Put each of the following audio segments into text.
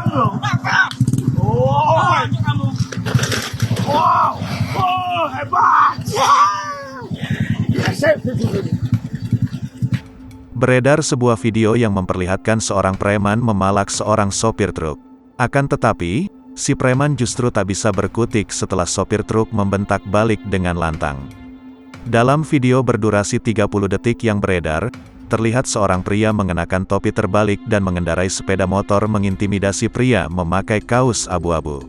Oh, kamu. Wow, oh hebat. Beredar sebuah video yang memperlihatkan seorang preman memalak seorang sopir truk. Akan tetapi, si preman justru tak bisa berkutik setelah sopir truk membentak balik dengan lantang. Dalam video berdurasi 30 detik yang beredar, terlihat seorang pria mengenakan topi terbalik dan mengendarai sepeda motor mengintimidasi pria memakai kaos abu-abu.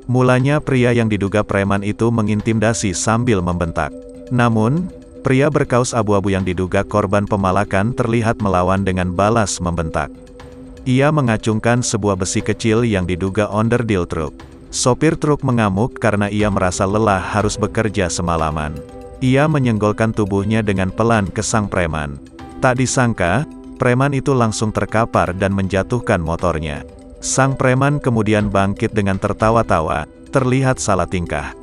Mulanya pria yang diduga preman itu mengintimidasi sambil membentak. Namun, pria berkaos abu-abu yang diduga korban pemalakan terlihat melawan dengan balas membentak. Ia mengacungkan sebuah besi kecil yang diduga onderdil truk. Sopir truk mengamuk karena ia merasa lelah harus bekerja semalaman. Ia menyenggolkan tubuhnya dengan pelan ke sang preman. Tak disangka, preman itu langsung terkapar dan menjatuhkan motornya. Sang preman kemudian bangkit dengan tertawa-tawa, terlihat salah tingkah.